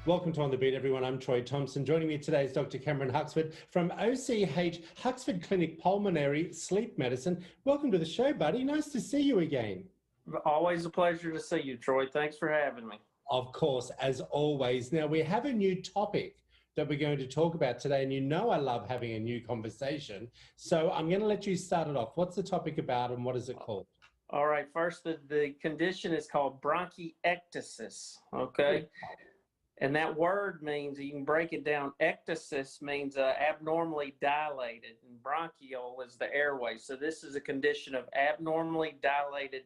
Welcome to On the Beat, everyone. I'm Troy Thompson. Joining me today is Dr. Cameron Huxford from OCH Huxford Clinic, Pulmonary Sleep Medicine. Welcome to the show, buddy. Nice to see you again. Always a pleasure to see you, Troy. Thanks for having me. Of course, as always. Now, we have a new topic that we're going to talk about today, and you know I love having a new conversation. So I'm going to let you start it off. What's the topic about and what is it called? All right. First, the condition is called bronchiectasis, okay? And that word means, you can break it down, ectasis means abnormally dilated, and bronchial is the airway. So this is a condition of abnormally dilated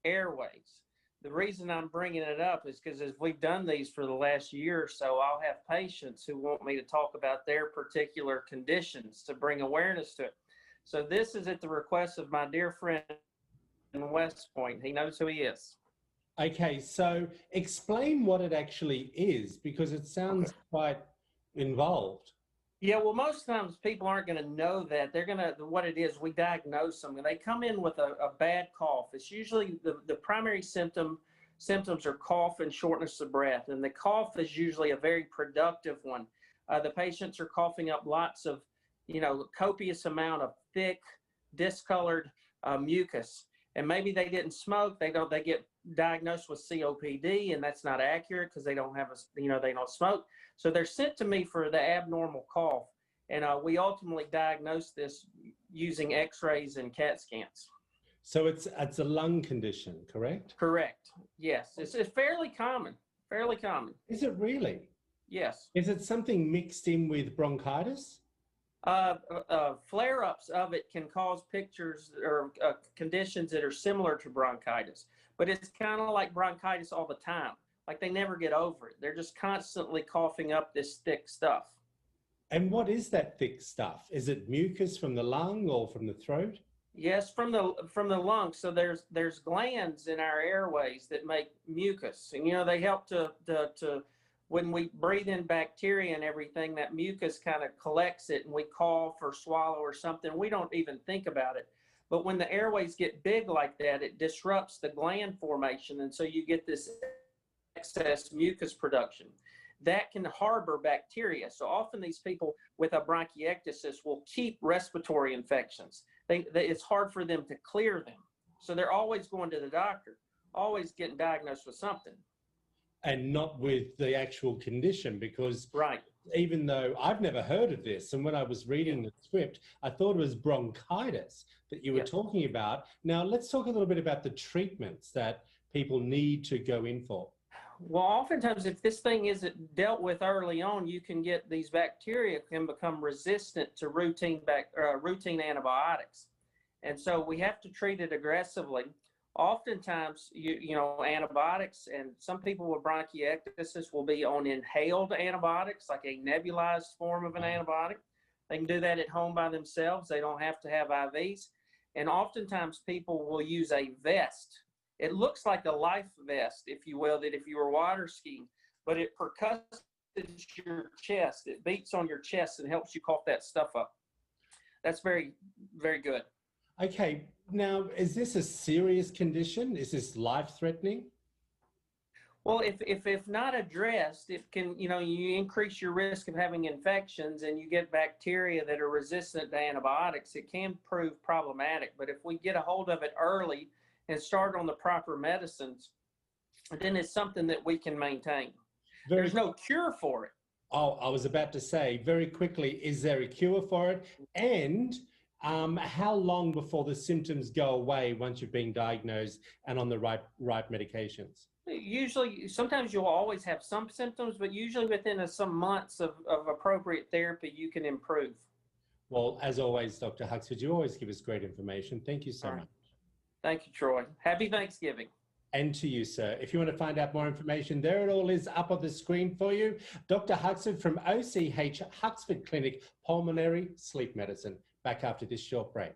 airways. The reason I'm bringing it up is because as we've done these for the last year or so, I'll have patients who want me to talk about their particular conditions to bring awareness to it. So this is at the request of my dear friend in West Point. He knows who he is. Okay, so explain what it actually is, because it sounds quite involved. Yeah, well, most times people aren't going to know that. They're going to, what it is, we diagnose them. And they come in with a bad cough. It's usually the primary symptoms are cough and shortness of breath. And the cough is usually a very productive one. The patients are coughing up lots of, copious amount of thick, discolored mucus. And maybe they didn't smoke. They get diagnosed with COPD, and that's not accurate because they don't have they don't smoke. So they're sent to me for the abnormal cough, and we ultimately diagnose this using X-rays and CAT scans. So it's a lung condition, correct? Correct. Yes, it's fairly common. Fairly common. Is it really? Yes. Is it something mixed in with bronchitis? Flare-ups of it can cause pictures or conditions that are similar to bronchitis, but it's kind of like bronchitis all the time. Like they never get over it. They're just constantly coughing up this thick stuff. And what is that thick stuff? Is it mucus from the lung or from the throat? Yes, from the lungs. So there's glands in our airways that make mucus, and they help to when we breathe in bacteria and everything, that mucus kind of collects it and we cough or swallow or something. We don't even think about it. But when the airways get big like that, it disrupts the gland formation. And so you get this excess mucus production that can harbor bacteria. So often these people with a bronchiectasis will keep respiratory infections. It's hard for them to clear them. So they're always going to the doctor, always getting diagnosed with something. And not with the actual condition, because right. Even though I've never heard of this, and when I was reading the script, I thought it was bronchitis that you were talking about. Now, let's talk a little bit about the treatments that people need to go in for. Well, oftentimes, if this thing isn't dealt with early on, you can get these bacteria can become resistant to routine antibiotics. And so we have to treat it aggressively. Oftentimes, antibiotics, and some people with bronchiectasis will be on inhaled antibiotics, like a nebulized form of an antibiotic. They can do that at home by themselves. They don't have to have IVs. And oftentimes, people will use a vest. It looks like a life vest, if you will, that if you were water skiing, but it percusses your chest. It beats on your chest and helps you cough that stuff up. That's very, very good. Okay, now, is this a serious condition? Is this life-threatening? Well, if not addressed, it can, you increase your risk of having infections and you get bacteria that are resistant to antibiotics. It can prove problematic, but if we get a hold of it early and start on the proper medicines, then it's something that we can maintain. There's no cure for it. Oh, I was about to say, very quickly, is there a cure for it? And how long before the symptoms go away once you've been diagnosed and on the right medications? Usually, sometimes you'll always have some symptoms, but usually within some months of appropriate therapy, you can improve. Well, as always, Dr. Huxford, you always give us great information. Thank you so much. Thank you, Troy. Happy Thanksgiving. And to you, sir. If you want to find out more information, there it all is up on the screen for you. Dr. Huxford from OCH Huxford Clinic, Pulmonary Sleep Medicine. Back after this short break.